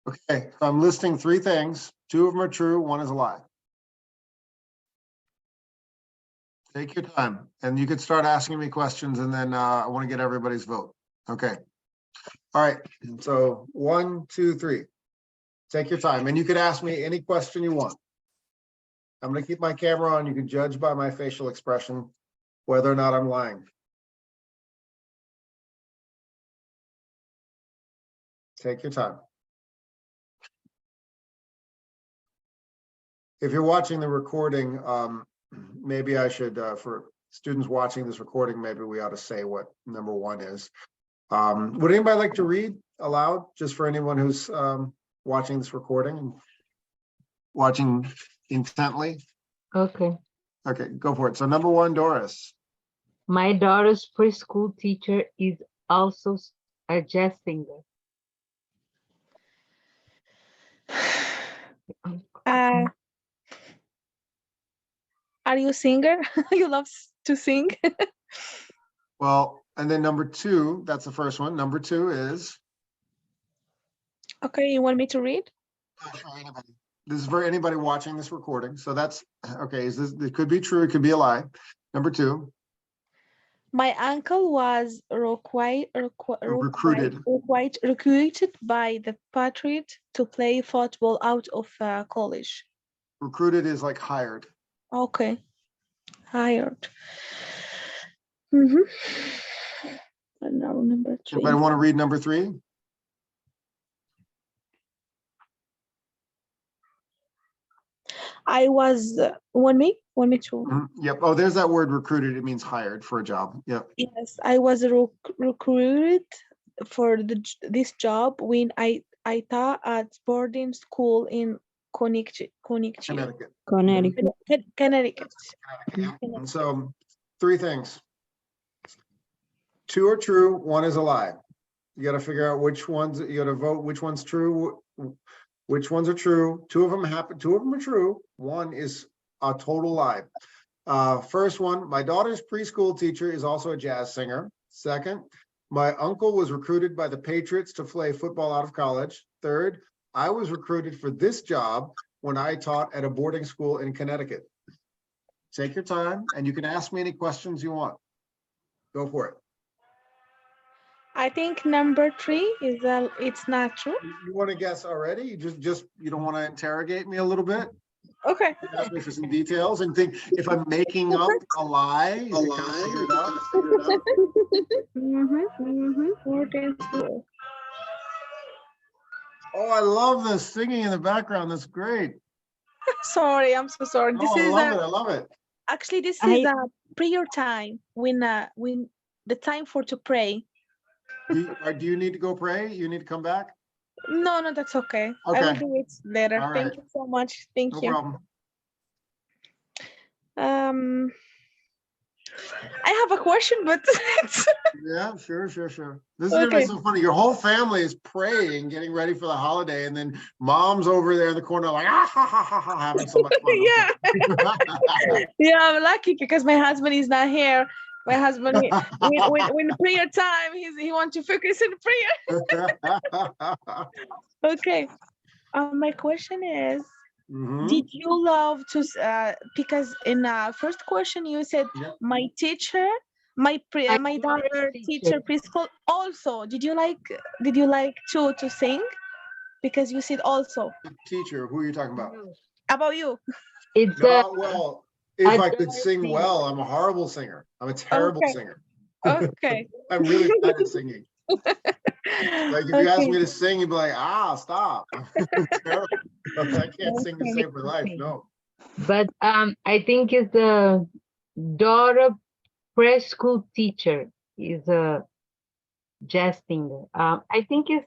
Okay, so I'm listing three things. Two of them are true, one is a lie. Take your time, and you could start asking me questions, and then I want to get everybody's vote. Okay. All right, so 1, 2, 3. Take your time, and you could ask me any question you want. I'm going to keep my camera on. You can judge by my facial expression whether or not I'm lying. Take your time. If you're watching the recording, maybe I should, for students watching this recording, maybe we ought to say what number one is. Would anybody like to read aloud, just for anyone who's watching this recording and watching intently? Okay. Okay, go for it. So number one, Doris. My daughter's preschool teacher is also a jazz singer. Are you a singer? You love to sing? Well, and then number two, that's the first one. Number two is. Okay, you want me to read? This is for anybody watching this recording. So that's okay. Is this? It could be true. It could be a lie. Number two. My uncle was recruited by the Patriot to play football out of college. Recruited is like hired. Okay, hired. And now number three. Anybody want to read number three? I was want me to. Yep. Oh, there's that word recruited. It means hired for a job. Yep. Yes, I was recruited for this job when I taught at boarding school in Connecticut. Connecticut. And so, three things. Two are true. One is a lie. You got to figure out which ones. You got to vote which one's true. Which ones are true? Two of them happen. Two of them are true. One is a total lie. First one, my daughter's preschool teacher is also a jazz singer. Second, my uncle was recruited by the Patriots to play football out of college. Third, I was recruited for this job when I taught at a boarding school in Connecticut. Take your time, and you can ask me any questions you want. Go for it. I think number three is it's not true. You want to guess already? You just you don't want to interrogate me a little bit? Okay. Ask me for some details and think if I'm making up a lie. Figure it out. Oh, I love the singing in the background. That's great. Sorry, I'm so sorry. This is I love it. Actually, this is a prayer time when the time to pray. Do you need to go pray? You need to come back? No, that's okay. Okay. I will do it later. All Thank right. you so much. Thank you. No problem. I have a question, but Yeah, sure. This is gonna be so funny. Your whole family is praying, getting ready for the holiday, and then mom's over there in the corner like having so much fun. Yeah. Yeah, I'm lucky because my husband is not here. My husband, when prayer time, he wants to focus in prayer. Okay. My question is, did you love to? Because in first question you said my teacher, my daughter teacher preschool. Also, did you like to sing? Because you said also. Teacher, who are you talking about? About you. It's well. If I could sing well, I'm a horrible singer. I'm a terrible singer. Okay. I'm really bad at singing. Like if you ask me to sing, you'd be like, stop. Terrible. I can't sing to save my life. No. But I think it's the daughter preschool teacher is a jazz singer. I think it's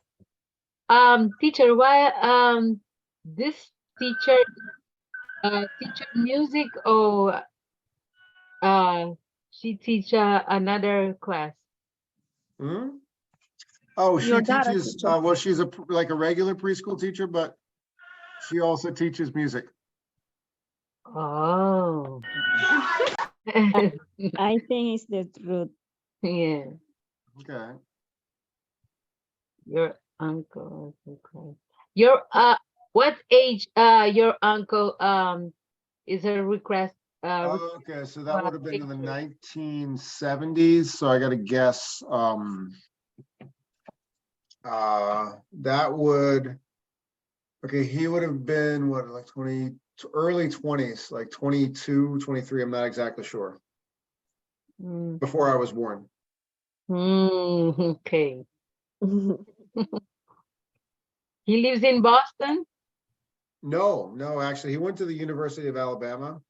teacher. Why this teacher teach music or she teach another class? Oh, she teaches. Well, she's like a regular preschool teacher, but she also teaches music. Oh. I think it's the truth. Yeah. Okay. Your uncle. Okay. Your what age your uncle is a request Okay, so that would have been in the picture. 1970s, so I gotta guess, that would, okay, he would have been, what, like 20, early 20s, like 22, 23, I'm not exactly sure, Mm. before I was born. Okay. He lives in Boston? No, actually, he went to the University of Alabama,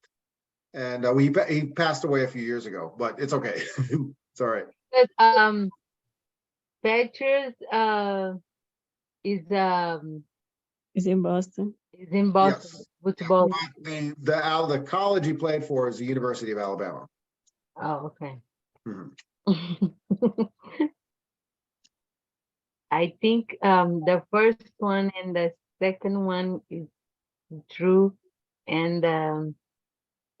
and he passed away a few years ago, but it's okay. It's all right. But Petrus It's in Boston. is in Boston. Yes. Football. The college he played for is the University of Alabama. Oh, okay. Mhm. I think the first one and the second one is true, and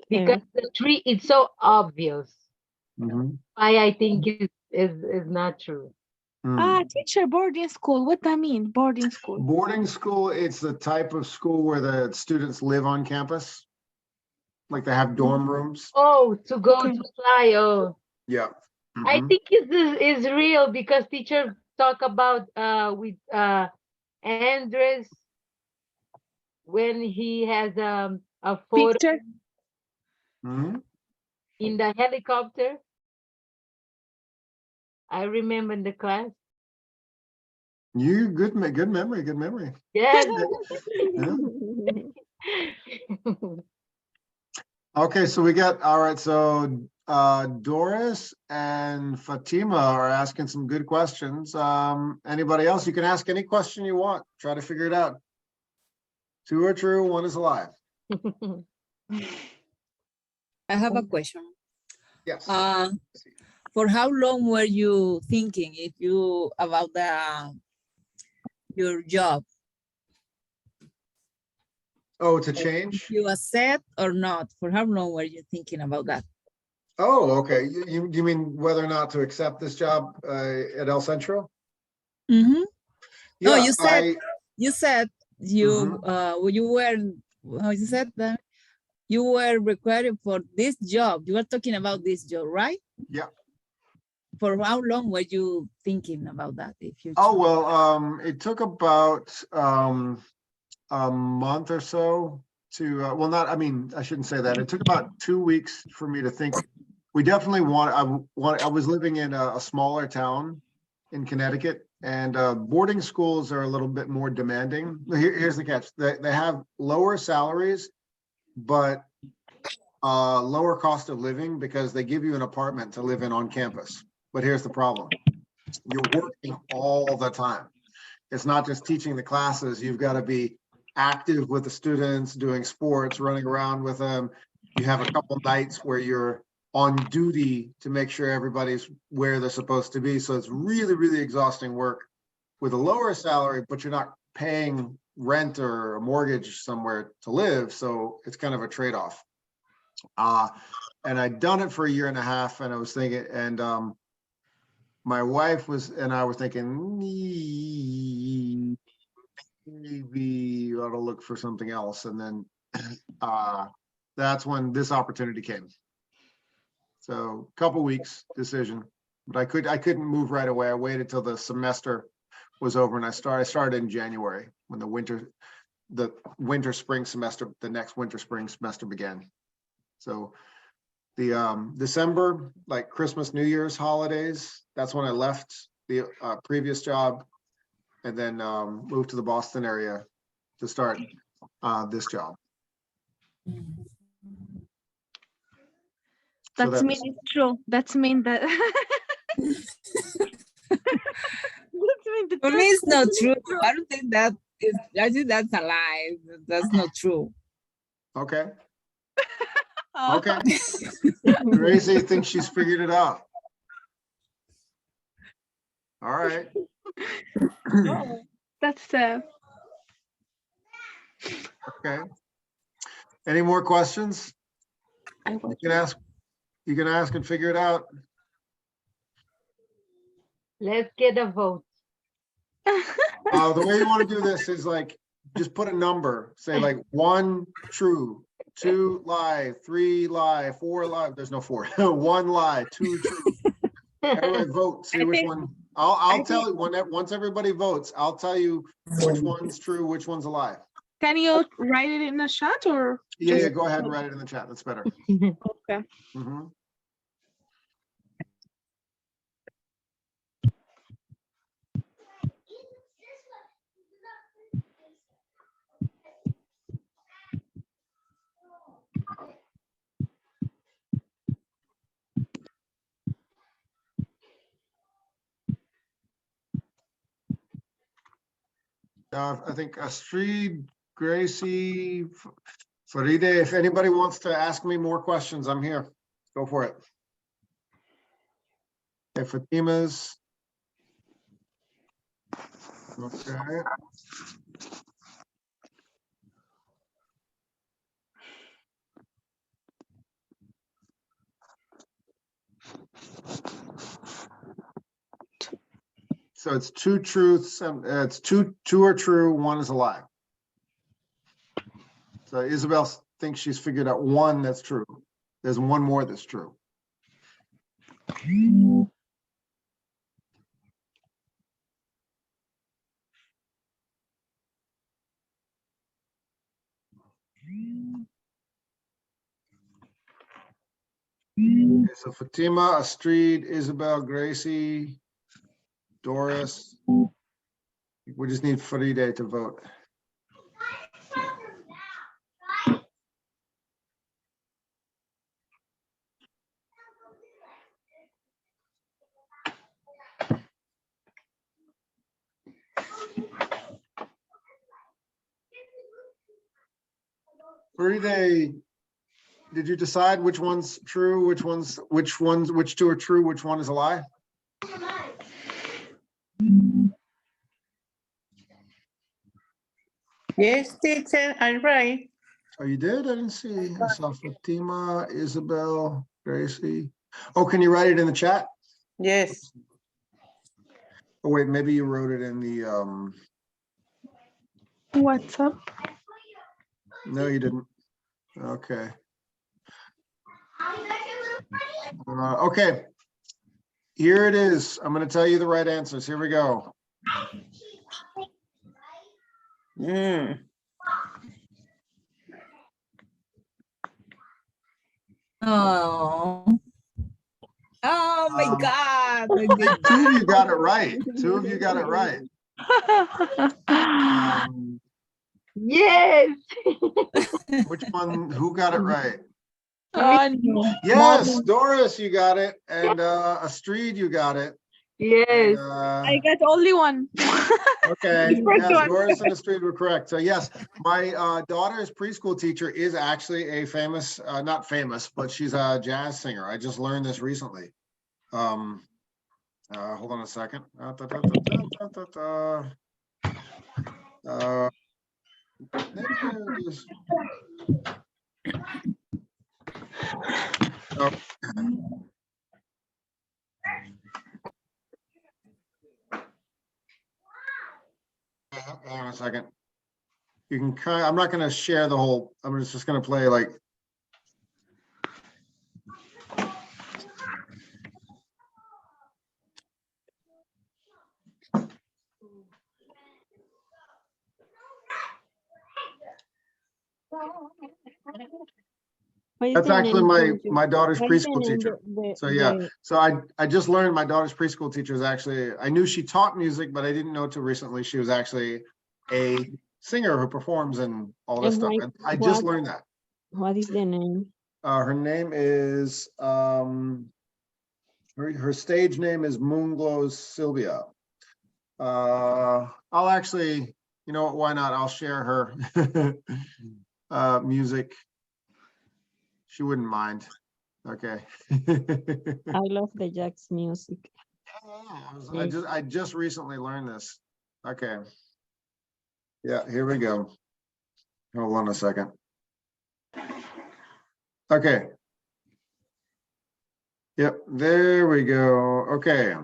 because the tree is so obvious, Mhm. I think it is not true. Mm. Teacher, boarding school. What I mean, boarding school. Boarding school, it's the type of school where the students live on campus. Like they have dorm rooms. Oh, to go Okay. to fly. Oh, Yeah. I Mhm. think is real because teacher talk about with Andres when he has a photo Picture. Mhm. in the helicopter. I remember in the class. You good memory, good memory. Yes. Yeah. Okay, so we got, all right, so Doris and Fatima are asking some good questions. Anybody else? You can ask any question you want. Try to figure it out. Two are true, one is a lie. I have a question. Yes. For how long were you thinking about your job? Oh, to change? You accept or not? For how long were you thinking about that? Oh, okay. You mean whether or not to accept this job at El Centro? Mm-hmm. No, Yeah, you said you were, how you said that you were required for this job. You were talking about this job, right? Yeah. For how long were you thinking about that? Oh, well, it took about a month or so to, well, not, I mean, I shouldn't say that. It took about 2 weeks for me to think. We definitely I was living in a smaller town in Connecticut, and boarding schools are a little bit more demanding. Here's the catch. They have lower salaries, but lower cost of living because they give you an apartment to live in on campus. But here's the problem. You're working all the time. It's not just teaching the classes. You've got to be active with the students, doing sports, running around with them. You have a couple nights where you're on duty to make sure everybody's where they're supposed to be. So it's really, really exhausting work with a lower salary, but you're not paying rent or a mortgage somewhere to live. So it's kind of a trade-off. And I'd done it for a year and a half, and I was thinking, and my wife and I were thinking, maybe you ought to look for something else. And then that's when this opportunity came. So a couple weeks decision, but I couldn't move right away. I waited till the semester was over, and I started in January when the winter spring semester began. So the December, like Christmas, New Year's holidays, that's when I left the previous job, and then moved to the Boston area to start this job. That's mean it's true. That's mean that. For me, it's not true. I don't think that is. I think that's a lie. That's not true. Okay. Okay. Gracie thinks she's figured it out. All right. That's Okay. Any more questions? You can ask and figure it out. Let's get a vote. The way you want to do this is like, just put a number, say like 1 true, 2 lie, 3 lie, 4 lie. There's no 4. 1 lie, 2 true. Everybody vote, see I which think- one. I I'll tell you once everybody votes, I'll tell you which one's true, which one's a lie. Can you write it in the chat or? Yeah, just- go ahead and write it in the chat. That's better. Okay. Mhm. I think Astrid, Gracie, Faride, if anybody wants to ask me more questions, I'm here. Go for it. Okay, Fatima's. Okay. So it's 2 truths, it's two are true, 1 is a lie. So Isabel thinks she's figured out 1 that's true. There's 1 more that's true. Okay, so Fatima, Astrid, Isabel, Gracie, Doris. We just need Faride to vote. Faride, did you decide which one's true, which 2 are true, which 1 is a lie? Yes, teacher, I'm right. Oh, you did? I didn't see. I saw Fatima, Isabel, Gracie. Oh, can you write it in the chat? Yes. Oh, wait, maybe you wrote it in the, What's up? no, you didn't. Okay. Okay. Here it is. I'm going to tell you the right answers. Here we go. Mm. Oh. Oh my God. 2 of you got it right. 2 of you got it right. Yes. Which one? Who got it right? Oh, no. Yes, Doris, you got it, and Astrid, you got it. Yes. I got only 1. Okay, First yes, one. Doris and Astrid were correct. So yes, my daughter's preschool teacher is actually a famous, not famous, but she's a jazz singer. I just learned this recently. Hold on a second. Oh. Hang on a second. You can I'm not gonna share the whole, I'm just gonna play like. What is That's the actually name my daughter's what is the preschool name teacher. the- So yeah, the- so I just learned my daughter's preschool teacher is actually, I knew she taught music, but I didn't know till recently she was actually a singer who performs and all this And stuff. why- And I just what- learned that. What is the name? Her name is her stage name is Moonglows Sylvia. I'll actually, you know what, why not? I'll share her music. She wouldn't mind. Okay. I love the jazz music. I just recently learned this. Okay. Yeah, here we go. Hold on a second. Okay. Yep, there we go. Okay.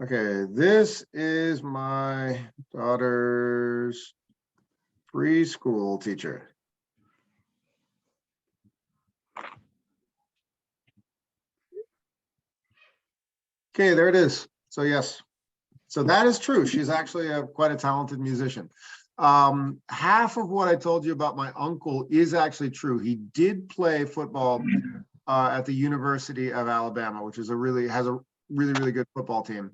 Okay, this is my daughter's preschool teacher. Okay, there it is. So yes, so that is true. She's actually quite a talented musician. Half of what I told you about my uncle is actually true. He did play football at the University of Alabama, which is has a really good football team.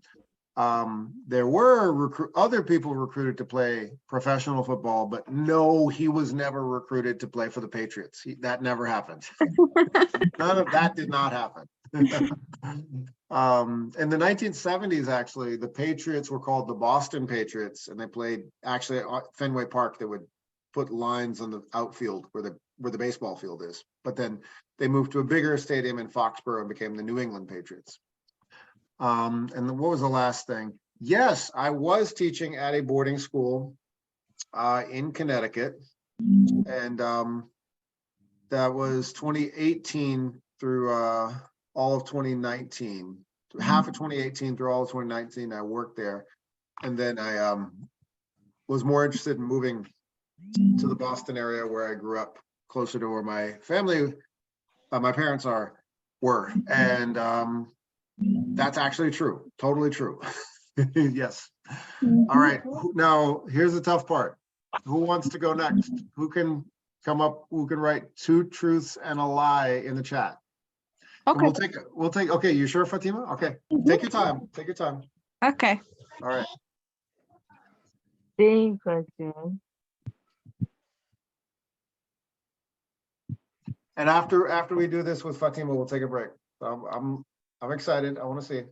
There were other people recruited to play professional football, but no, he was never recruited to play for the Patriots. That never happened. None of that did not happen. In the 1970s, actually, the Patriots were called the Boston Patriots, and they played actually at Fenway Park. They would put lines on the outfield where the baseball field is. But then they moved to a bigger stadium in Foxborough and became the New England Patriots. And then what was the last thing? Yes, I was teaching at a boarding school in Connecticut, and that was 2018 through all of 2019. Half of 2018 through all of 2019, I worked there, and then I was more interested in moving to the Boston area where I grew up, closer to where my family, my parents were, and that's actually true, totally true. Yes. All right, now here's the tough part. Who wants to go next? Who can write 2 truths and a lie in the chat? And Okay. we'll take, okay, you sure, Fatima? Okay, take your time, Okay. All right. Same question. And after we do this with Fatima, we'll take a break. I'm excited, I want to see.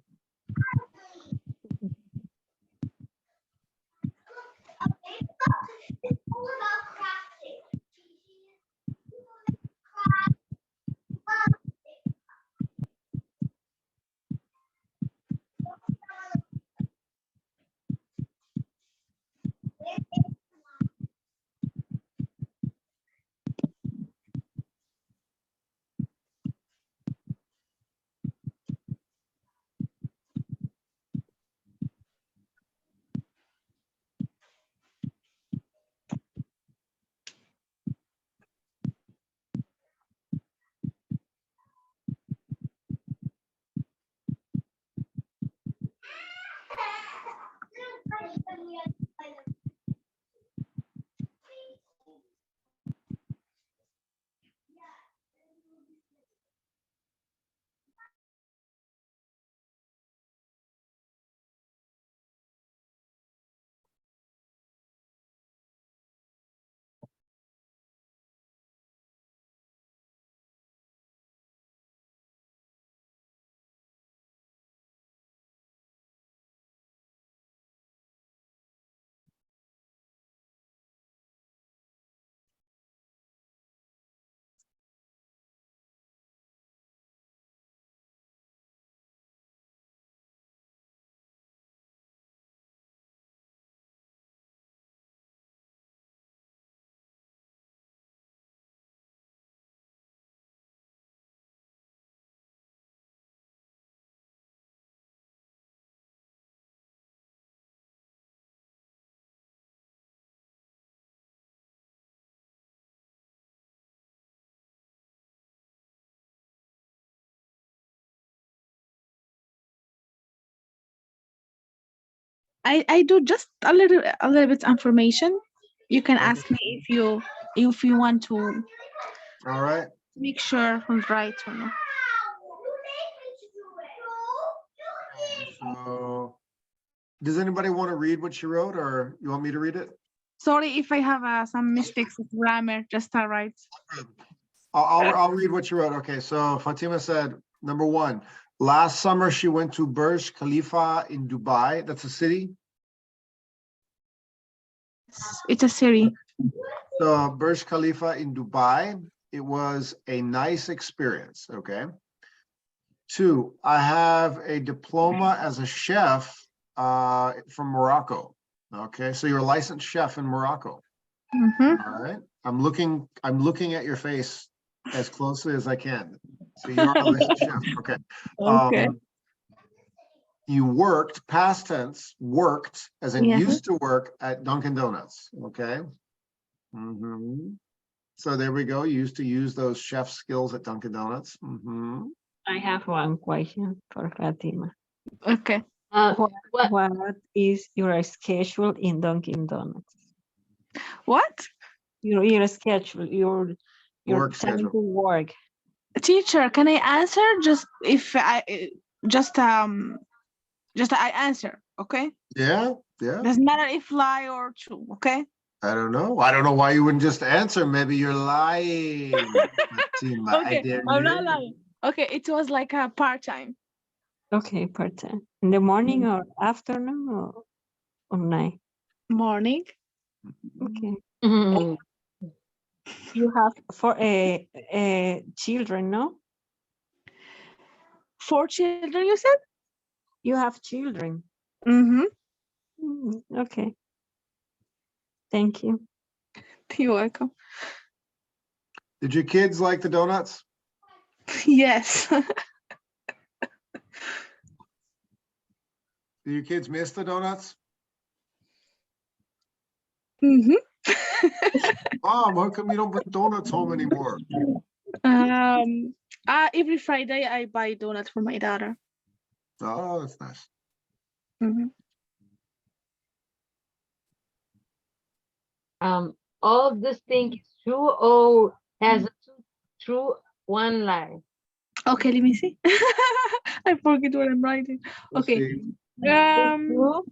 I do just a little bit information. You can Okay. ask me if you want to All right. make sure who's right or not. So, does anybody want to read what she wrote, or you want me to read it? Sorry if I have some mistakes of grammar. Just right. I'll read what she wrote. Okay, so Fatima said, number 1, last summer she went to Burj Khalifa in Dubai. That's a city. It's a city. So Burj Khalifa in Dubai. It was a nice experience. Okay. 2, I have a diploma as a chef from Morocco. Okay, so you're a licensed chef in Morocco. Mhm. All right. I'm looking at your face as closely as I can. So you are a licensed chef. Okay. Okay. you worked, past tense, worked, as in Yeah. used to work at Dunkin' Donuts, okay? Mhm. So there we go, used to use those chef skills at Dunkin' Donuts. Mhm. I have one question for Fatima. Okay. What? What is your schedule in Dunkin' Donuts? What? Your schedule, your Work time schedule. to work. Teacher, can I answer? Just if I just I answer, okay? Yeah, yeah. Doesn't matter if lie or true, okay? I don't know. I don't know why you wouldn't just answer. Maybe you're lying. Fatima. I Okay, didn't I'm not know. lying. Okay, it was like a part-time. Okay, part-time. In the morning or afternoon or night? Morning. Okay. Mhm. You have for children, no? 4 children, you said? You have children. Mm-hmm. Okay. Thank you. You're welcome. Did your kids like the donuts? Yes. Do your kids miss the donuts? Mm-hmm. Mom, how come you don't bring donuts home anymore? Every Friday I buy donuts for my daughter. Oh, that's nice. Mm-hmm. All this thing is true or has a true, one lie? Okay, let me see. I forget what I'm writing. Let's Okay. see. True?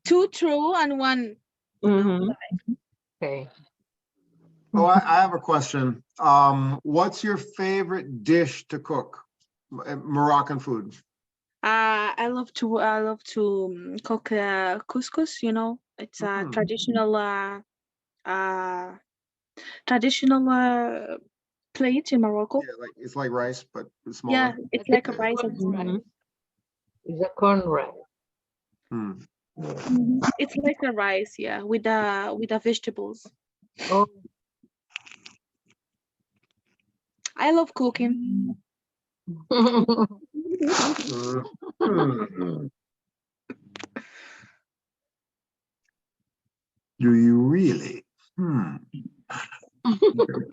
Two true and one. Mhm. Okay. Oh, I have a question. What's your favorite dish to cook? Moroccan food. I love to cook couscous. You know, it's a Mm. traditional plate in Morocco. Yeah, like it's like rice, but it's Yeah, smaller. it's Like like a a rice. corn and- rice. It's a corn rice. Hmm. Yeah. It's like a rice, yeah, with the vegetables. Oh, I love cooking. Hmm. Do you really? Hmm.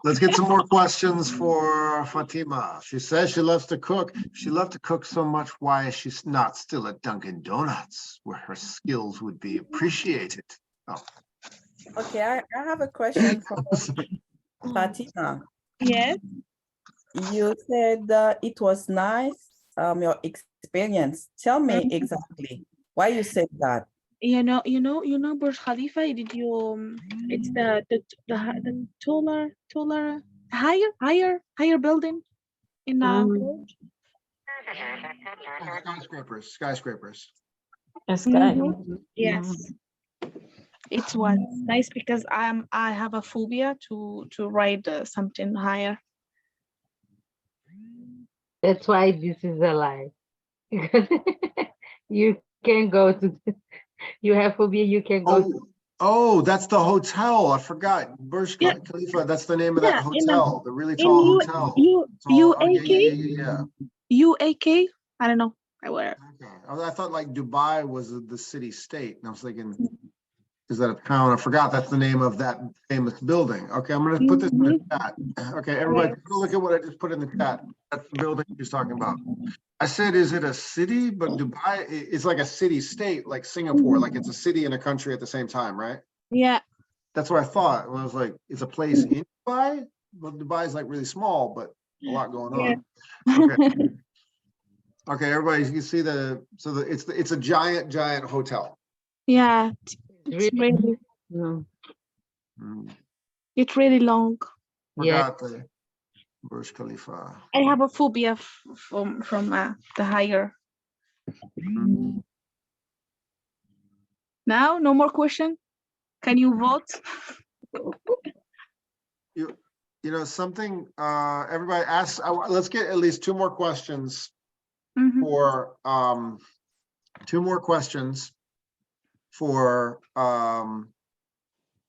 Let's get some more questions for Fatima. She says she loves to cook. She loved to cook so much. Why is she not still at Dunkin' Donuts, where her skills would be appreciated? Oh. Okay, I have a question for Fatima. Yes. You said it was nice, your experience. Tell me exactly why you said that. You know Burj Khalifa. Did you? It's the taller, higher building in Burj. Skyscrapers. Sky. Yes, it was nice because I have a phobia to ride something higher. that's why this is a lie. You can go to, you have phobia, you can go to. Oh, that's the hotel. I forgot. Burj Yeah. Khalifa. That's the name of that Yeah, hotel, the really in tall hotel. Tall- oh, yeah. UAK. I don't know. I wear. Okay. I thought like Dubai was the city state, and I was thinking, is that a town? I forgot that's the name of that famous building. Okay, I'm gonna put this in the chat. Okay, everybody, take a look at what I just put in the chat. That's the building she's talking about. I said, is it a city? But Dubai is like a city state, like Singapore, like it's a city and a country at the same time, right? Yeah. That's what I thought. When I was like, it's a place in Dubai? Well, Dubai is like really small, but a lot going on. Okay. Okay, everybody, you can see it's a giant hotel. Yeah. Really? It's really No. Mm, it's really long. Yeah. Forgot the Burj Khalifa. I have a phobia from the higher. Mm. Now, no more question. Can you vote? You know, something, everybody asks, let's get at least two more questions Mhm. for,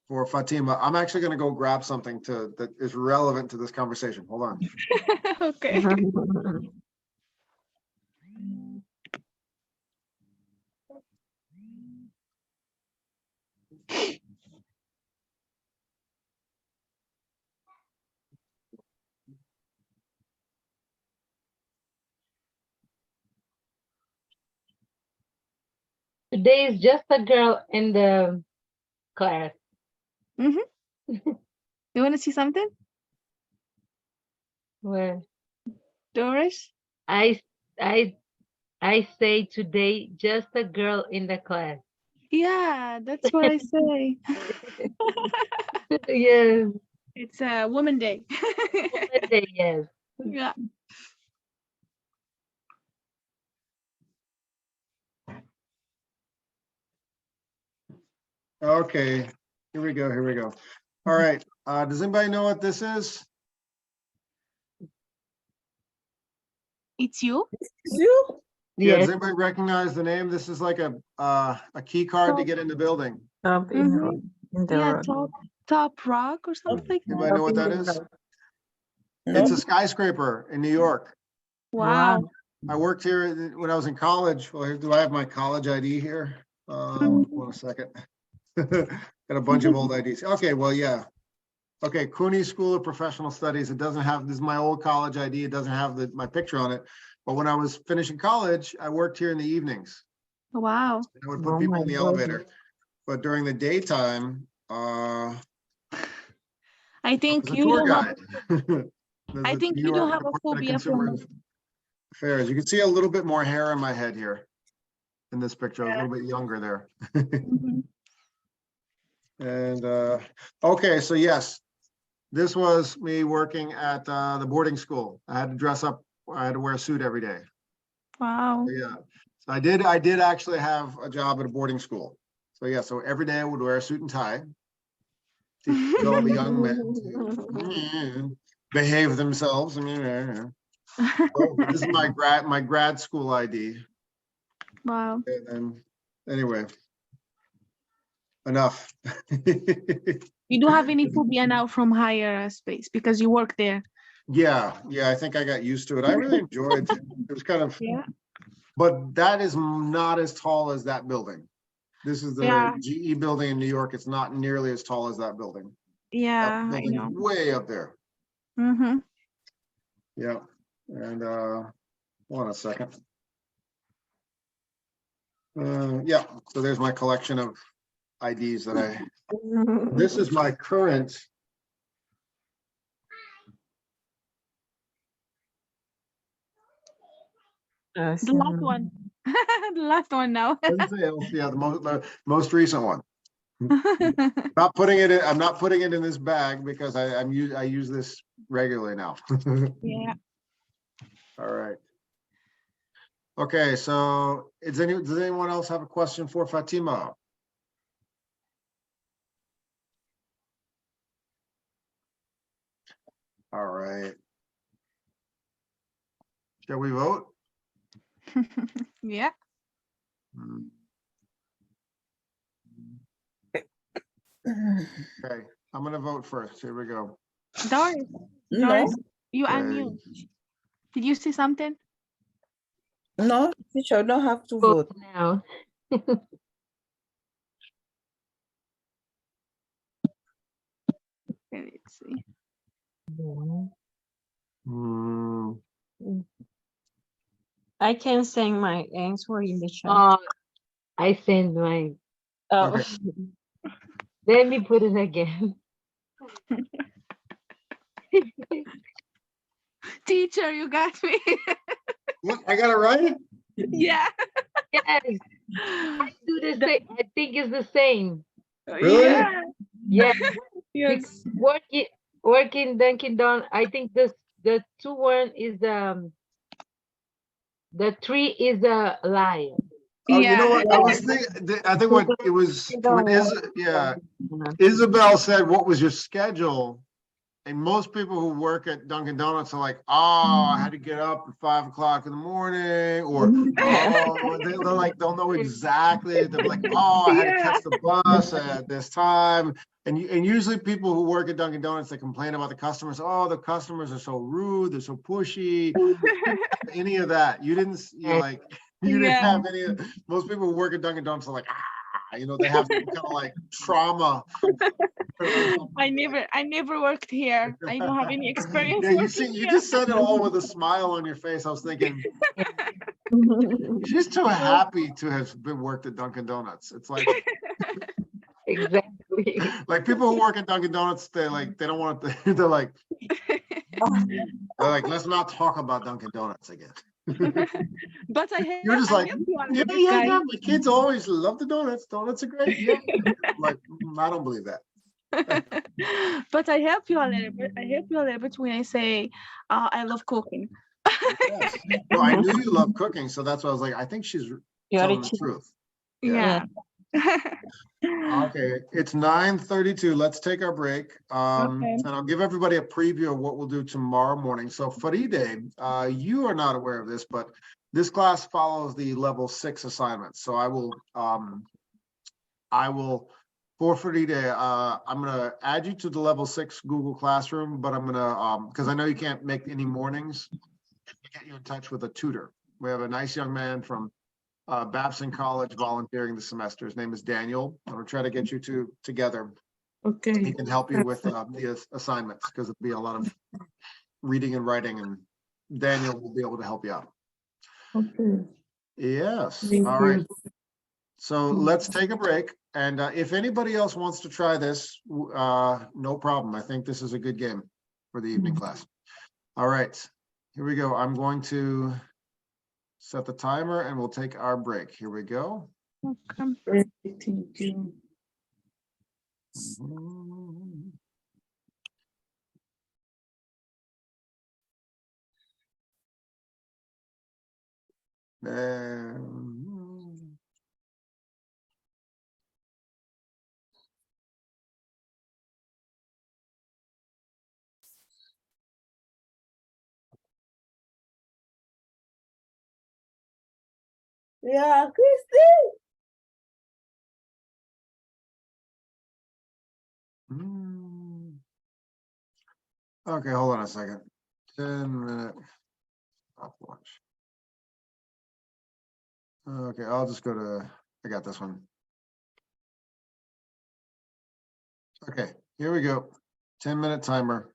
for Fatima. I'm actually gonna go grab something that is relevant to this conversation. Hold on. Okay. Today is just a girl in the class. You want to see something, Well, Doris? I I say today just a girl in the class. Yeah, that's what I say. Yes, It's a Woman Day. Women's Day, yes. Yeah. Okay, here we go, here we go. All right, does anybody know what this is? It's you? Is you? Yeah, Yes. does anybody recognize the name? This is like a key card to get in the building. Up in the road. In the Yeah, road. top rock or something like that. Anybody know what that is? No. It's a skyscraper in New York. Wow. I worked here when I was in college. Well, do I have my college ID here? One second. Got a bunch of old IDs. Okay, well, yeah. Okay, CUNY School of Professional Studies. It doesn't have, this is my old college ID. It doesn't have my picture on it. But when I was finishing college, I worked here in the evenings. Wow. I would put people in the elevator. But during the daytime, I I think was a you tour don't have guide. I think you don't have a phobia from Affairs. You can see a little bit more hair on my head here in this picture. I was a little bit younger there. Mhm. And okay, so yes, this was me working at the boarding school. I had to dress up. I had to wear a suit every day. Wow. So, yeah, so I did actually have a job at a boarding school. So yeah, so every day I would wear a suit and tie. Teach all the young men to behave themselves. So this is my grad school ID. Wow. And anyway, enough. You don't have any phobia now from higher space because you work there. Yeah, I think I got used to it. I really enjoyed it. It was kind of, Yeah. but that is not as tall as that building. This is the Yeah. GE building in New York. It's not nearly as tall as that building. Yeah, That I building know. is way up there. Mm-hmm. Yeah, and hold on a second. Yeah, so there's my collection of IDs that this is my current. The last one. The last one now. Yeah, the most recent one. Not putting it in, I'm not putting it in this bag because I use this regularly now. Yeah. All right. Okay, so does anyone else have a question for Fatima? All right. Shall we vote? Yeah. Okay, I'm gonna vote first. Here we go. Doris, No, Doris, you Okay. unmute. Did you see something? no, teacher, don't have to Vote vote. now. Okay, let's see. Hmm, I can send my answer in the chat. I send mine. Oh. okay. Let me put it again. Teacher, you got me. What, I got it right? Yeah. Yes, I do the same. I think it's the same. Really? Yeah. Yeah, Yes. working Dunkin' Donuts. I think the 2-1 is the 3 is a lie. Oh, you know Yeah. what? I was thinking, I think what it was, Isabel said, what was your schedule? And most people who work at Dunkin' Donuts are like, oh, I had to get up at 5 o'clock in the morning, or oh, they're like, they'll know exactly. They're like, oh, I had to catch the bus at this time. And usually people who work at Dunkin' Donuts, they complain about the customers. Oh, the customers are so rude, they're so pushy. Any of that? You didn't have any. Most people who work at Dunkin' Donuts are like, they have some kind of like trauma. I never worked here. I don't have any experience. Yeah, you working see, you here. just said it all with a smile on your face. I was thinking, She's too happy to have been worked at Dunkin' Donuts. It's like, Exactly. like people who work at Dunkin' Donuts, they don't want to, they're like, let's not talk about Dunkin' Donuts again. But You're just like, help you a yeah, little bit, guys. yeah, my kids always love the donuts. Donuts are great. Yeah. I'm like, I don't believe that. But I help you a little bit. I help you a little bit when I say I love cooking. Yes. No, I knew you love cooking, so that's why I was like, I think she's You are telling the a truth. Yeah. Okay, it's 9:32. Let's take our break. Okay. And I'll give everybody a preview of what we'll do tomorrow morning. So Faride, you are not aware of this, but this class follows the level 6 assignments. So I will for Faride, I'm gonna add you to the level 6 Google Classroom, but I'm gonna because I know you can't make any mornings, get you in touch with a tutor. We have a nice young man from Babson College volunteering the semester. His name is Daniel. I'm gonna try to get you two together. He Okay. can help you with the assignments because it'll be a lot of reading and writing, and Daniel will be able to help you out. Okay. Yes. Thank All right. you. So let's take a break. And if anybody else wants to try this, no problem. I think this is a good game for the evening class. All right, here we go. I'm going to set the timer and we'll take our break. Here we go. Okay. Thank you. Yeah, Christy. Okay, hold on a second. 10-minute stopwatch. Okay, I'll just go to, I got this one. Okay, here we go. 10-minute timer.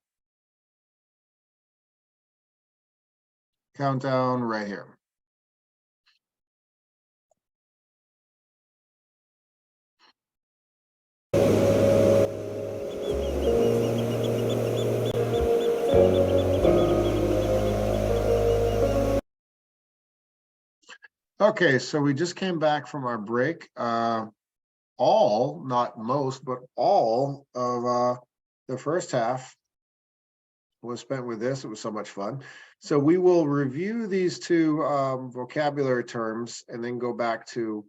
Countdown right here. Okay, so we just came back from our break. All, not most, but all of the first half was spent with this. It was so much fun. So we will review these two vocabulary terms and then go back to,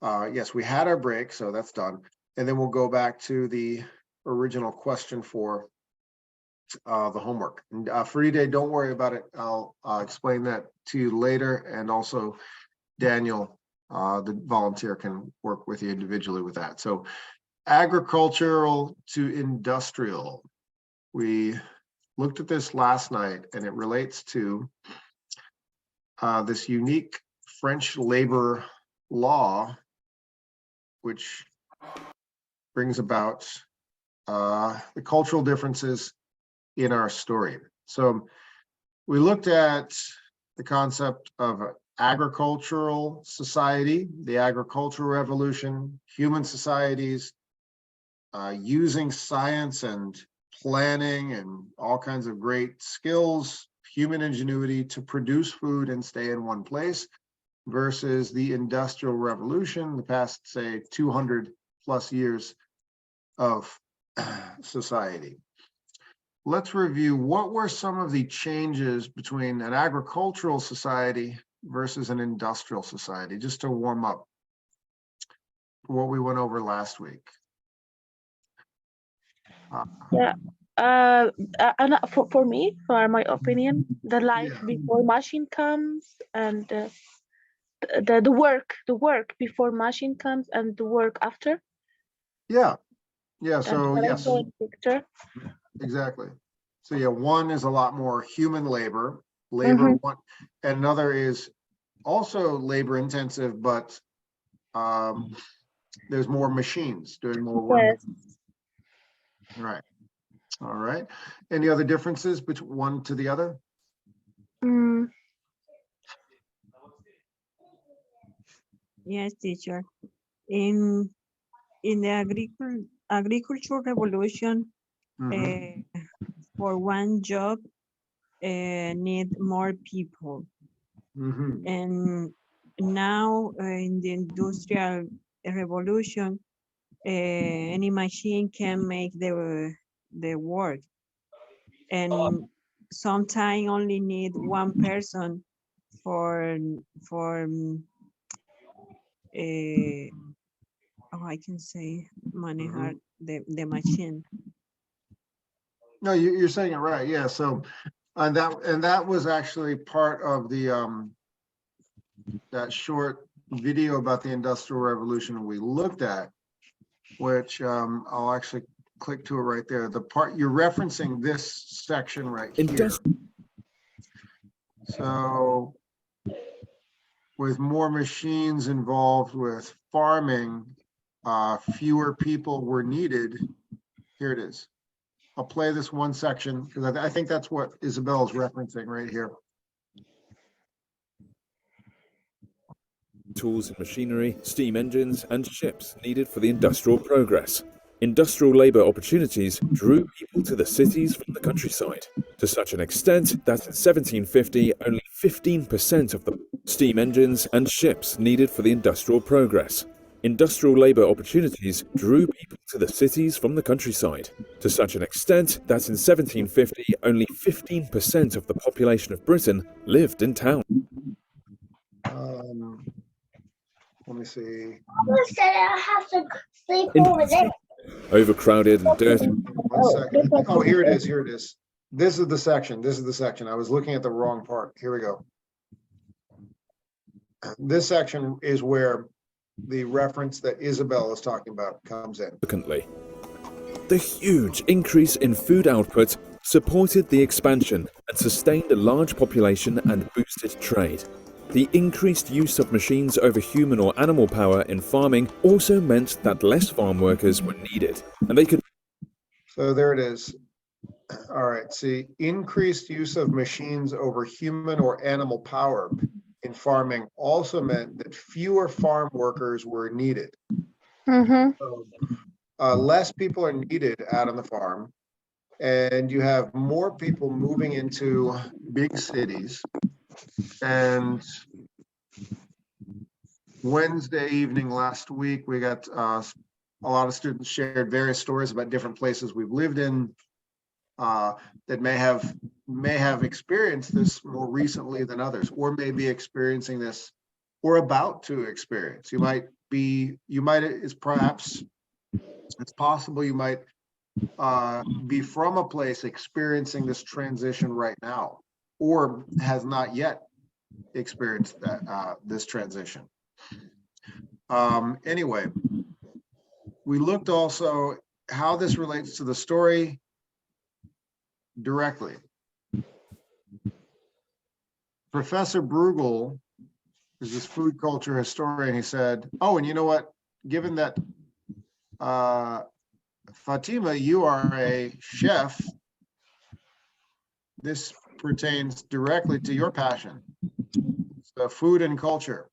yes, we had our break, so that's done. And then we'll go back to the original question for the homework. And Faride, don't worry about it. I'll explain that to you later. And also Daniel, the volunteer, can work with you individually with that. So agricultural to industrial. We looked at this last night and it relates to this unique French labor law, which brings about the cultural differences in our story. So we looked at the concept of agricultural society, the agricultural revolution, human societies, using science and planning and all kinds of great skills, human ingenuity to produce food and stay in one place, versus the Industrial Revolution, the past, say, 200 plus years of society. Let's review what were some of the changes between an agricultural society versus an industrial society, just to warm up what we went over last week. Yeah. And for me, for my opinion, the life Yeah. before machine comes and the work before machine comes and the work after. Yeah. That's So what I yes, saw in the picture. exactly. So yeah, one is a lot more human labor, Mhm. one, and another is also labor intensive, but there's more machines doing more work. Yes. Right. All right. Any other differences between one to the other? Mm. Yes, teacher. In the agriculture revolution, Mhm. for one job, need more people. Mhm. And now in the industrial revolution, any machine can make the work. And sometimes only need one person for I can say manejar the machine. No, you're saying it right. Yeah. So, and that was actually part of the that short video about the Industrial Revolution we looked at, which I'll actually click to it right there. The part you're referencing this section right here. So with more machines involved with farming, fewer people were needed. Here it is. I'll play this one section because I think that's what Isabel's referencing right here. Tools and machinery, steam engines, and ships needed for the industrial progress. Industrial labour opportunities drew people to the cities from the countryside, to such an extent that in 1750 only 15% of the steam engines and ships needed for the industrial progress. Industrial labour opportunities drew people to the cities from the countryside, to such an extent that in 1750 only 15% of the population of Britain lived in town. Let me see. Overcrowded and dirty. 1 second. Oh, here it is. Here it is. This is the section. This is the section. I was looking at the wrong part. Here we go. This section is where the reference that Isabel is talking about comes in. The huge increase in food output supported the expansion and sustained a large population and boosted trade. The increased use of machines over human or animal power in farming also meant that less farm workers were needed, and they could. So there it is. All right, see, increased use of machines over human or animal power in farming also meant that fewer farm workers were needed. So, less people are needed out on the farm, and you have more people moving into big cities. And Wednesday evening last week, we got a lot of students shared various stories about different places we've lived in that may have experienced this more recently than others, or may be experiencing this or about to experience. It's possible you might be from a place experiencing this transition right now, or has not yet experienced that this transition. Anyway, we looked also how this relates to the story directly. Professor Bruegel is this food culture historian. He said, oh, and you know what, given that Fatima, you are a chef, this pertains directly to your passion, so food and culture.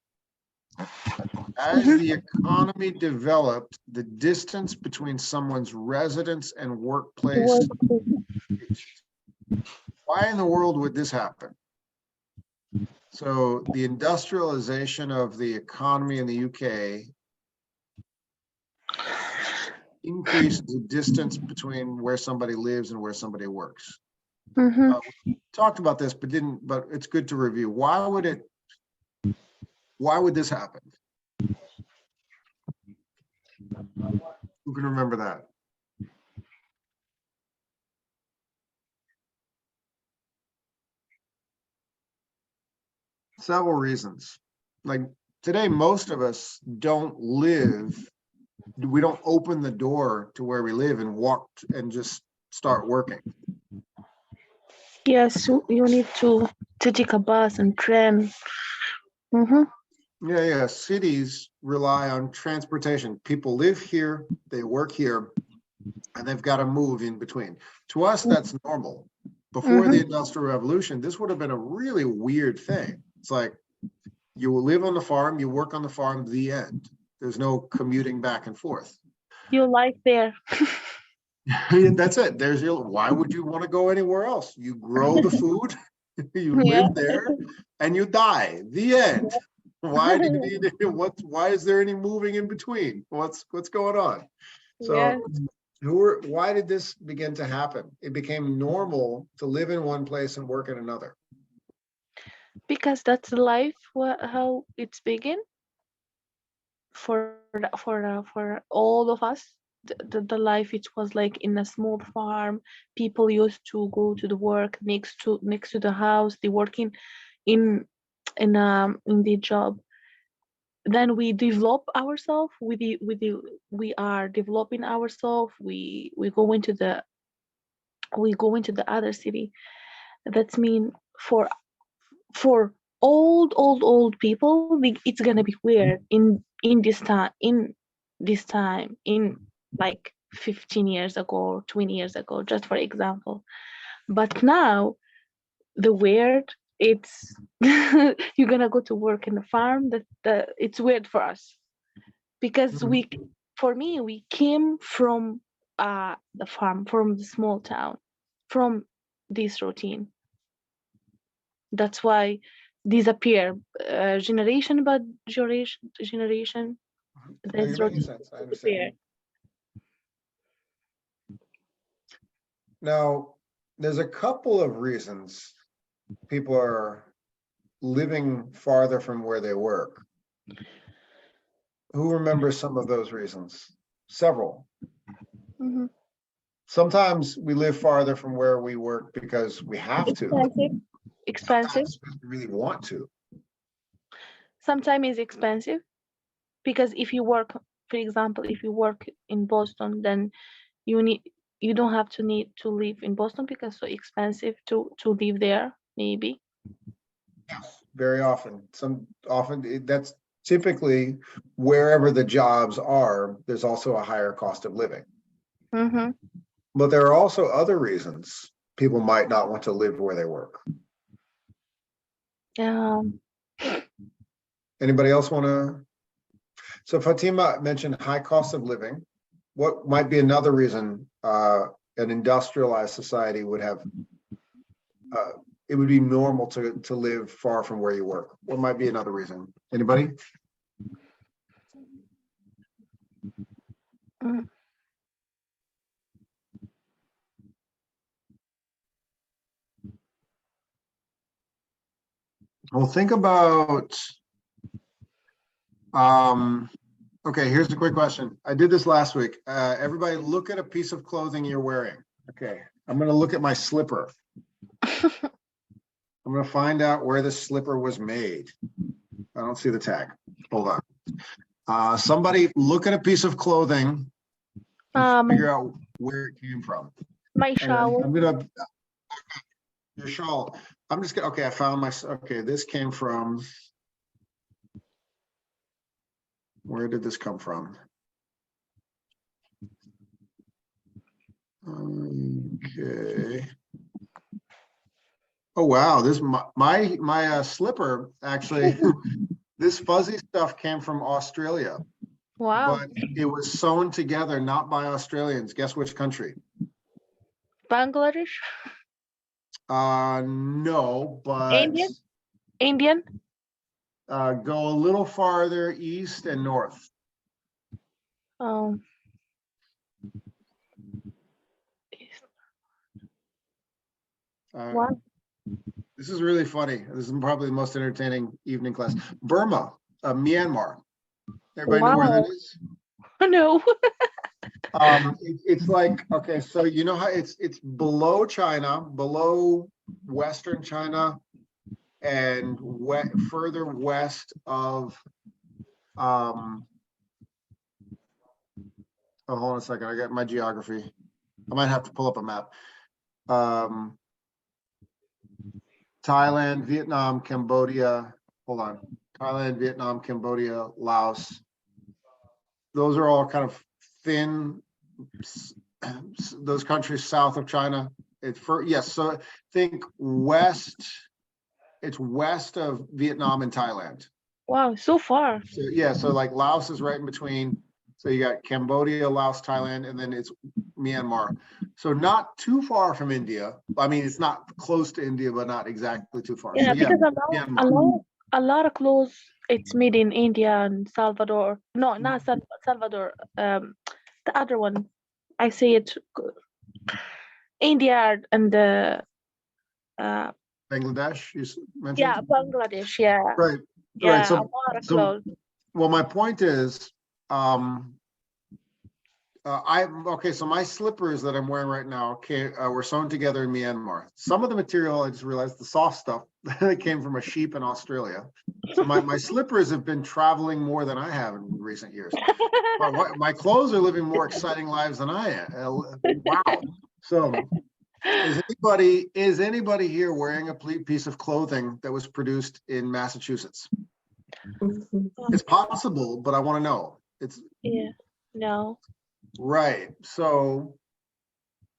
As the economy developed, the distance between someone's residence and workplace. Why in the world would this happen? So the industrialization of the economy in the UK increased the distance between where somebody lives and where somebody works. We talked about this, but it's good to review. Why would this happen? Who can remember that? Several reasons. Like today, most of us we don't open the door to where we live and walk and just start working. Yes, you need to take a bus and train. Yeah. Cities rely on transportation. People live here, they work here, and they've got to move in between. To us, that's normal. Before the Industrial Revolution, this would have been a really weird thing. It's like, You will live on the farm, you work on the farm, the end. There's no commuting back and forth. You like there. That's it. There's your, why would you want to go anywhere else? You grow the food, you Yeah. live there, and you die. The end. Why do you need why is there any moving in between? What's going on? So Yes. why did this begin to happen? It became normal to live in one place and work in another. Because that's life, how it's begin for all of us. The life, it was like in a small farm. People used to go to the work next to the house. They working in the job. Then we develop ourselves. We are developing ourselves. We go into the other city. That's mean for old people, it's gonna be weird in this time in like 15 years ago or 20 years ago, just for example. But now the weird, it's you're gonna go to work in the farm, that it's weird for us, because for me, we came from the farm, from the small town, from this routine. That's why disappear generation by generation. No, This you're making routine sense. I disappear. understand. Now, there's a couple of reasons people are living farther from where they work. Who remembers some of those reasons? Several. Mhm. Sometimes we live farther from where we work because we have to. Expensive. Sometimes we really want to. Sometimes it's expensive, because if you work, for example, if you work in Boston, then you don't have to need to live in Boston because it's so expensive to live there, maybe. Very often. That's typically wherever the jobs are, there's also a higher cost of living. Mm-hmm. But there are also other reasons people might not want to live where they work. Anybody else want to? So Fatima mentioned high cost of living. What might be another reason an industrialized society would have? It would be normal to live far from where you work. What might be another reason? Anybody? Well, think about, okay, here's a quick question. I did this last week. Everybody look at a piece of clothing you're wearing. Okay, I'm gonna look at my slipper. I'm gonna find out where this slipper was made. I don't see the tag. Hold on. Somebody look at a piece of clothing and figure out where it came from. My And shawl. I'm gonna, your shawl. I'm just gonna, okay, I found my, okay, this came from, where did this come from? Okay. Oh, wow, this, my slipper, actually, this fuzzy stuff came from Australia. Wow. But it was sewn together, not by Australians. Guess which country? Bangladesh. No, but Indian. go a little farther east and north. What? This is really funny. This is probably the most entertaining evening class. Burma, Myanmar. Everybody know where that is? No. It's like, okay, so you know how it's below China, below Western China, and further west of oh, hold on a second, I got my geography. I might have to pull up a map. Thailand, Vietnam, Cambodia, hold on. Thailand, Vietnam, Cambodia, Laos. Those are all kind of thin, those countries south of China. Yes, so think west, it's west of Vietnam and Thailand. Wow, so far. So, yeah, so like Laos is right in between. So you got Cambodia, Laos, Thailand, and then it's Myanmar. So not too far from India. I mean, it's not close to India, but not exactly too far. Yeah, So yeah, because Myanmar. a lot of clothes it's made in India and Salvador. No, not Salvador. The other one. I say it. India and the Bangladesh, you mentioned? yeah, Bangladesh. Yeah, Right, right. yeah, a So, lot of clothes. well, my point is, okay, so my slippers that I'm wearing right now were sewn together in Myanmar. Some of the material, I just realized the soft stuff that came from a sheep in Australia. So my slippers have been traveling more than I have in recent years. But my clothes are living more exciting lives than I am. Wow. So is anybody here wearing a piece of clothing that was produced in Massachusetts? Mhm. It's possible, but I want to know. It's Yeah, no. right. So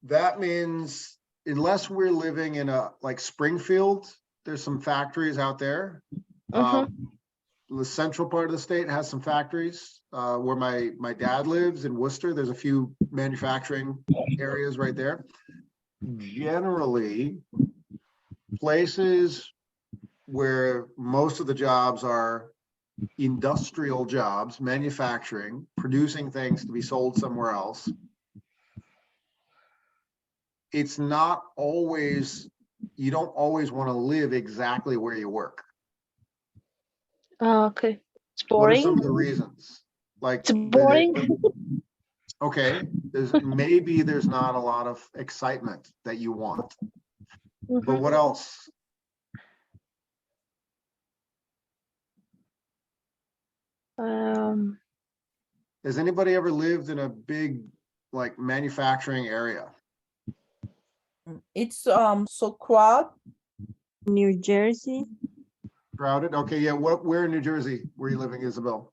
that means unless we're living in a like Springfield, there's some factories out there. The central part of the state has some factories. Where my dad lives in Worcester, there's a few manufacturing areas right there. Generally, places where most of the jobs are industrial jobs, manufacturing, producing things to be sold somewhere else. It's not always, you don't always want to live exactly where you work. Okay. It's What are some boring. of the reasons? Like, It's boring. okay, maybe there's not a lot of excitement that you want, but what else? Has anybody ever lived in a big like manufacturing area? It's so crowded. New Jersey, Crowded? Okay, yeah. Where in New Jersey were you living, Isabel?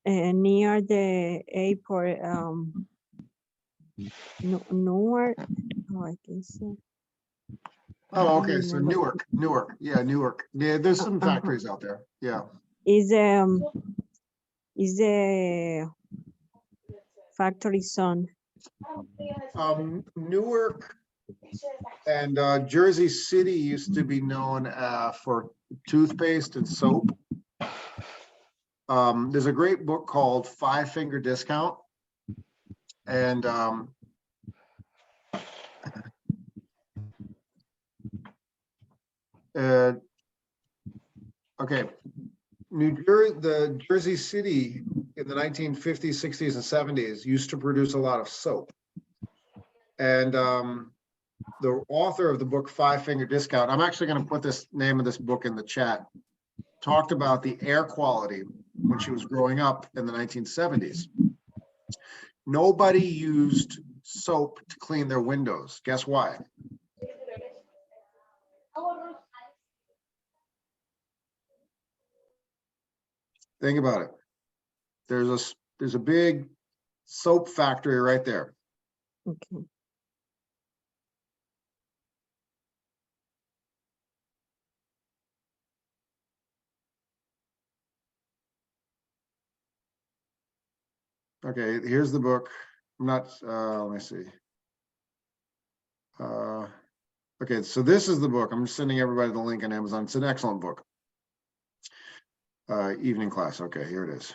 near the airport, Newark. Oh, I can say. Oh, okay. So Newark. Yeah, Newark. Yeah, there's some Uh-huh. factories out there. Yeah. Is the factory zone? Newark and Jersey City used to be known for toothpaste and soap. There's a great book called 5 Finger Discount. And okay, the Jersey City in the 1950s, 60s, and 70s used to produce a lot of soap. And the author of the book 5 Finger Discount, I'm actually going to put this name of this book in the chat, talked about the air quality when she was growing up in the 1970s. Nobody used soap to clean their windows. Guess why? Think about it. There's a big soap factory right there. Okay. Okay, here's the book. I'm not, let me see. Okay, so this is the book. I'm just sending everybody the link on Amazon. It's an excellent book. Evening class. Okay, here it is.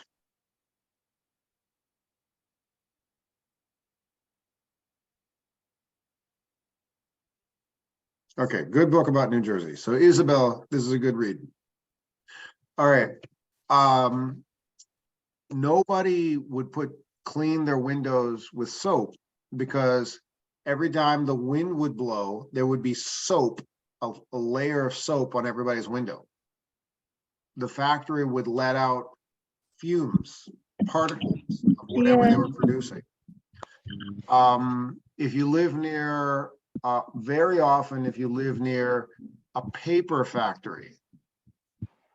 Okay, good book about New Jersey. So Isabel, this is a good read. All right. Nobody would clean their windows with soap because every time the wind would blow, there would be soap, a layer of soap on everybody's window. The factory would let out fumes, particles of whatever they were producing. If you live near, very often, if you live near a paper factory,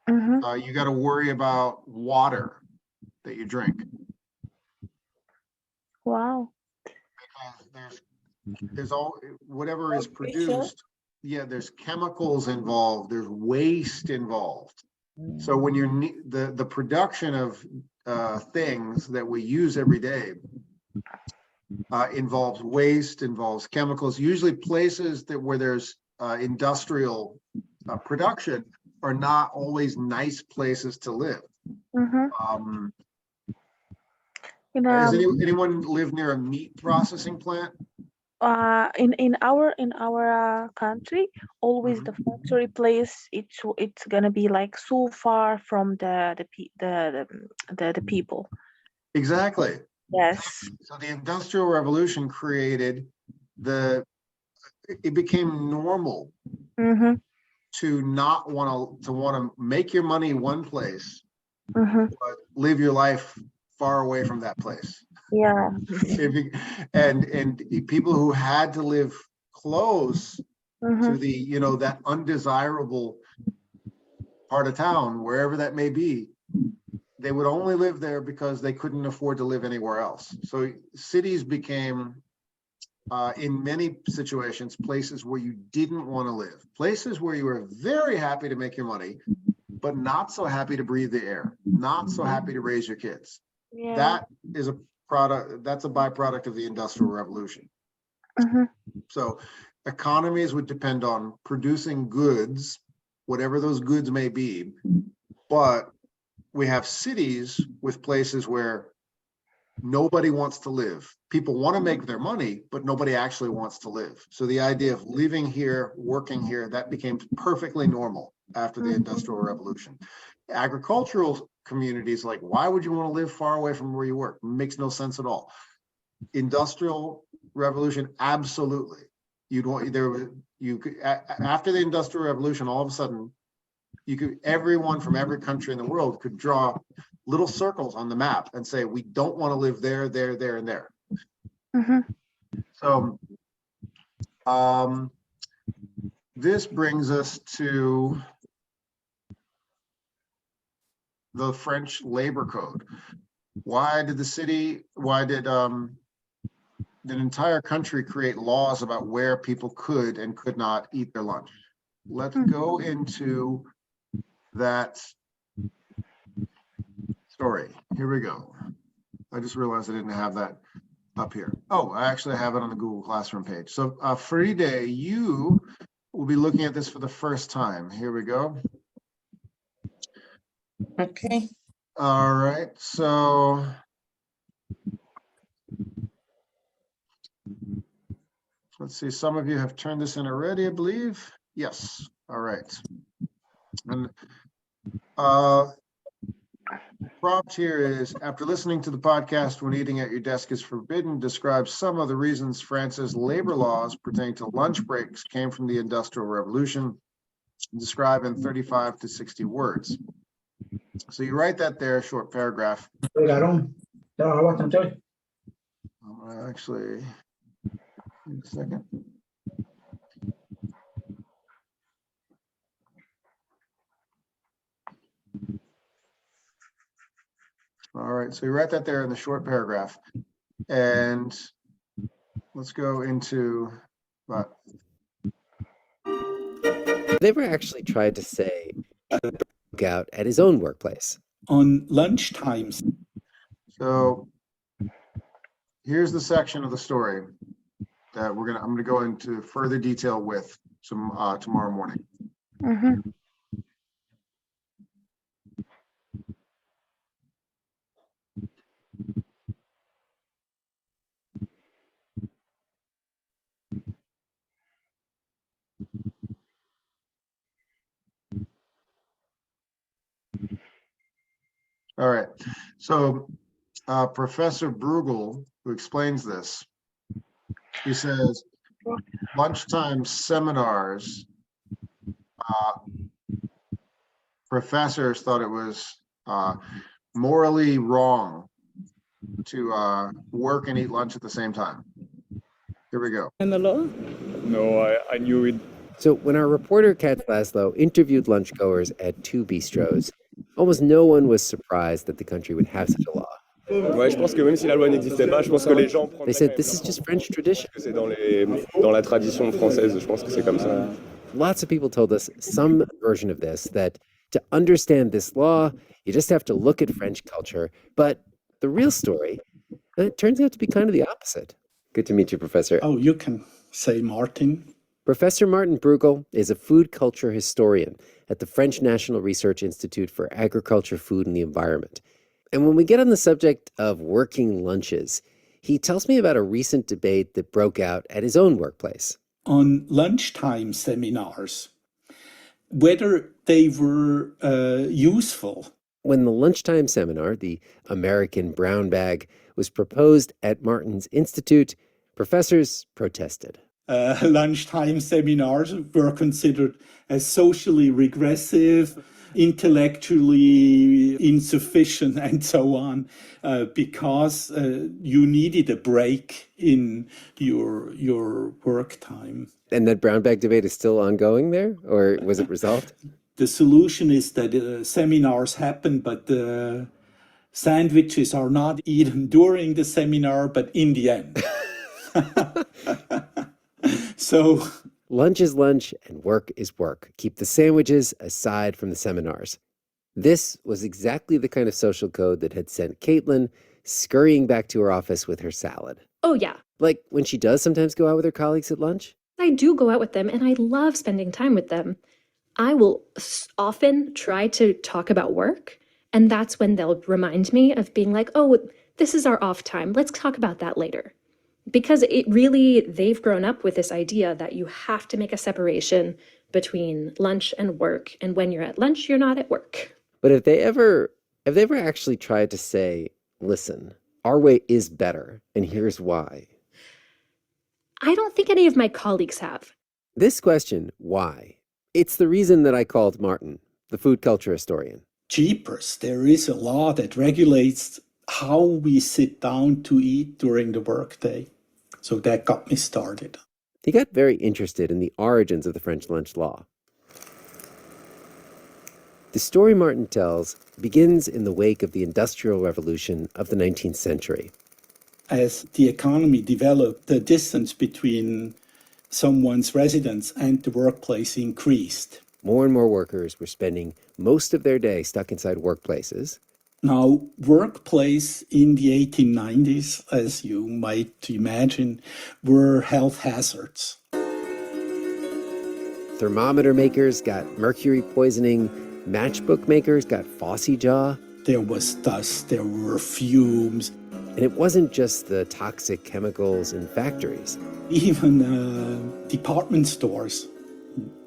you got to worry about water that you drink. Wow. Because there's all whatever is produced. there's chemicals involved, there's waste involved. So when you're the production of things that we use every day involves waste, involves chemicals. Usually places where there's industrial production are not always nice places to live. Does anyone live near a meat processing plant? In our country, always the factory place, it's gonna be like so far from the people. Exactly. Yes. So the Industrial Revolution created it became normal to not want to make your money one place, but live your life far away from that place. Yeah. and people who had to live close to the, that undesirable part of town, wherever that may be, they would only live there because they couldn't afford to live anywhere else. So cities became, in many situations, places where you didn't want to live, places where you were very happy to make your money, but not so happy to breathe the air, not so happy to raise your kids. Yeah. That is that's a byproduct of the Industrial Revolution. So economies would depend on producing goods, whatever those goods may be, but we have cities with places where nobody wants to live. People want to make their money, but nobody actually wants to live. So the idea of living here, working here, that became perfectly normal after the Industrial Revolution. Agricultural communities, like, why would you want to live far away from where you work? Makes no sense at all. Industrial Revolution, absolutely. After the Industrial Revolution, all of a sudden, everyone from every country in the world could draw little circles on the map and say, we don't want to live there, there, there, and there. So this brings us to the French Labor Code. Why did an entire country create laws about where people could and could not eat their lunch? Let's go into that story. Here we go. I just realized I didn't have that up here. Oh, I actually have it on the Google Classroom page. So Fride, you will be looking at this for the first time. Here we go. Okay. All right, so let's see, some of you have turned this in already, I believe. Yes, all right. And prompt here is, after listening to the podcast, when eating at your desk is forbidden, describe some of the reasons France's labor laws pertaining to lunch breaks came from the Industrial Revolution. Describe in 35 to 60 words. So you write that there, short paragraph. Actually, in a second. All right, so you write that there in the short paragraph, and let's go into what. Never actually tried to say out at his own workplace on lunch times. So here's the section of the story that I'm gonna go into further detail with some tomorrow morning. All right, so Professor Bruegel, who explains this, he says, lunchtime seminars, professors thought it was morally wrong to work and eat lunch at the same time. Here we go. And the law? No, I knew it. So when our reporter Kat Laszlo interviewed lunchgoers at two bistros, almost no one was surprised that the country would have such a law. Ouais, je pense que même si la loi n'existait pas, je pense que les gens They said this is just French tradition. c'est dans la tradition française, je pense que c'est comme ça. Lots of people told us some version of this, that to understand this law, you just have to look at French culture. But the real story, it turns out to be kind of the opposite. Good to meet you, Professor. Oh, you can say Martin. Professor Martin Bruegel is a food culture historian at the French National Research Institute for Agriculture, Food, and the Environment. And when we get on the subject of working lunches, he tells me about a recent debate that broke out at his own workplace. On lunchtime seminars, whether they were useful. When the lunchtime seminar, the American brown bag, was proposed at Martin's Institute, professors protested. Lunchtime seminars were considered as socially regressive, intellectually insufficient, and so on, because you needed a break in your work time. And that brown bag debate is still ongoing there, or was it resolved? The solution is that seminars happen, but the sandwiches are not eaten during the seminar, but in the end. So lunch is lunch and work is work. Keep the sandwiches aside from the seminars. This was exactly the kind of social code that had sent Caitlin scurrying back to her office with her salad. Oh, yeah. Like when she does sometimes go out with her colleagues at lunch. I do go out with them, and I love spending time with them. I will often try to talk about work, and that's when they'll remind me of being like, oh, this is our off time. Let's talk about that later. Because they've grown up with this idea that you have to make a separation between lunch and work. And when you're at lunch, you're not at work. But have they ever actually tried to say, listen, our way is better, and here's why? I don't think any of my colleagues have. This question, why? It's the reason that I called Martin, the food culture historian. Jeepers, there is a law that regulates how we sit down to eat during the workday. So that got me started. He got very interested in the origins of the French lunch law. The story Martin tells begins in the wake of the Industrial Revolution of the 19th century. As the economy developed, the distance between someone's residence and the workplace increased. More and more workers were spending most of their day stuck inside workplaces. Now, workplace in the 1890s, as you might imagine, were health hazards. Thermometer makers got mercury poisoning. Matchbook makers got phossy jaw. There was dust, there were fumes. And it wasn't just the toxic chemicals in factories. Even department stores,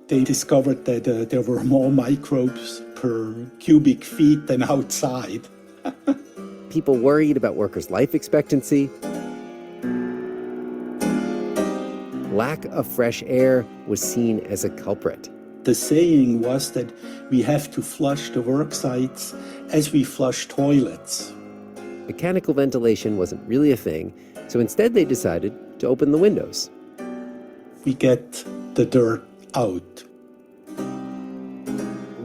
they discovered that there were more microbes per cubic feet than outside. People worried about workers' life expectancy. Lack of fresh air was seen as a culprit. The saying was that we have to flush the work sites as we flush toilets. Mechanical ventilation wasn't really a thing, so instead they decided to open the windows. We get the dirt out.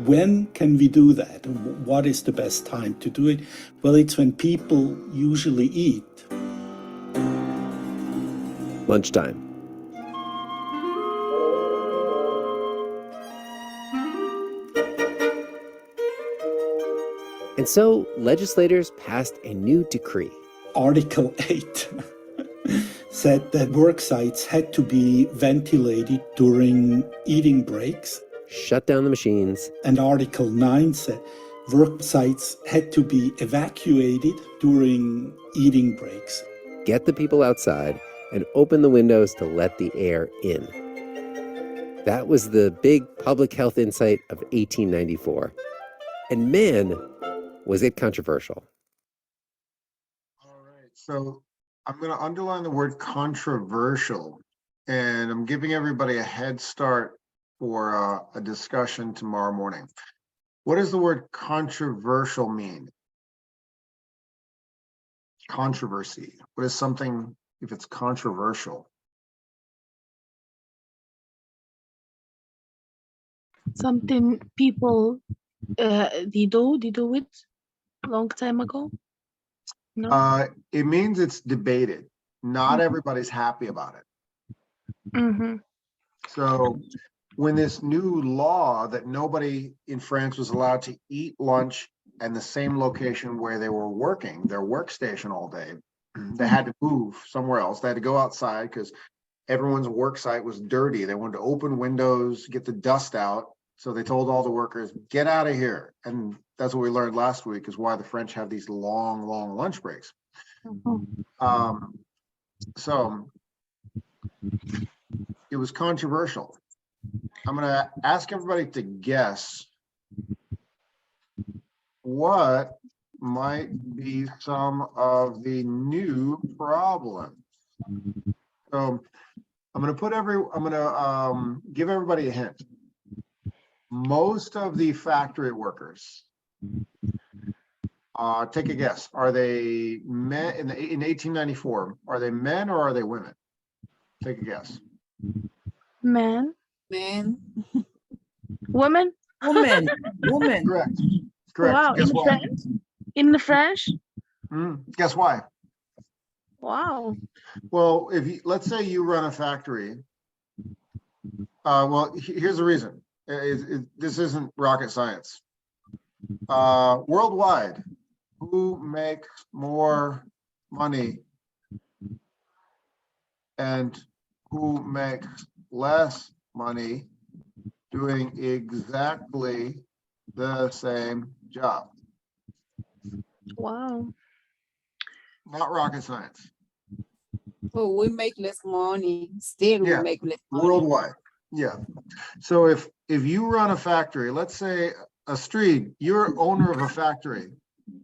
When can we do that? What is the best time to do it? Well, it's when people usually eat. Lunchtime. And so legislators passed a new decree. Article 8 said that work sites had to be ventilated during eating breaks. Shut down the machines. And Article 9 said work sites had to be evacuated during eating breaks. Get the people outside and open the windows to let the air in. That was the big public health insight of 1894. And man, was it controversial. All right, so I'm going to underline the word controversial, and I'm giving everybody a head start for a discussion tomorrow morning. What does the word controversial mean? Controversy. What is something if it's controversial? Something people they do it a long time ago. No. It means it's debated. Not everybody's happy about it. Mm-hmm. So when this new law that nobody in France was allowed to eat lunch in the same location where they were working, their workstation all day, they had to move somewhere else. They had to go outside because everyone's work site was dirty. They wanted to open windows, get the dust out. So they told all the workers, get out of here. And that's what we learned last week, is why the French have these long, long lunch breaks. So it was controversial. I'm going to ask everybody to guess what might be some of the new problems. So I'm going to give everybody a hint. Most of the factory workers, take a guess. Are they men in 1894? Are they men or are they women? Take a guess. Men. Man. Women. Woman. Woman. Correct. Correct. Wow. Guess why? In the French. Guess why? Wow. Well, let's say you run a factory. Well, here's the reason. This isn't rocket science. Worldwide, who makes more money and who makes less money doing exactly the same job? Wow. Not rocket science. Oh, we make less money. Still, Yeah. we make less money. Worldwide. Yeah. So if you run a factory, let's say Astrid, you're owner of a factory.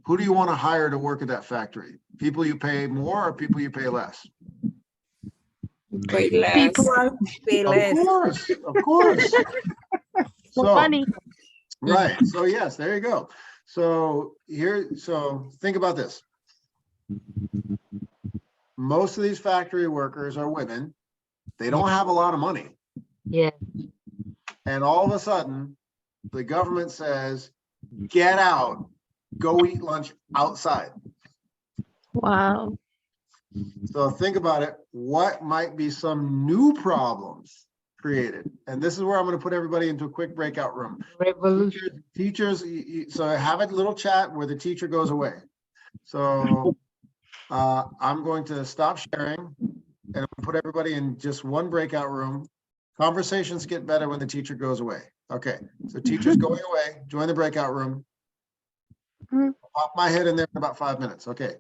Who do you want to hire to work at that factory? People you pay more or people you pay less? Pay less. People are Pay less. Of course, of course. for So, money. right. So yes, there you go. So think about this. Most of these factory workers are women. They don't have a lot of money. Yeah. And all of a sudden, the government says, get out, go eat lunch outside. Wow. So think about it. What might be some new problems created? And this is where I'm going to put everybody into a quick breakout room. Revolution. Teachers, so have a little chat where the teacher goes away. So I'm going to stop sharing and put everybody in just one breakout room. Conversations get better when the teacher goes away. Okay, so teacher's going away, join the breakout room. Pop my head in there in about 5 minutes. Okay,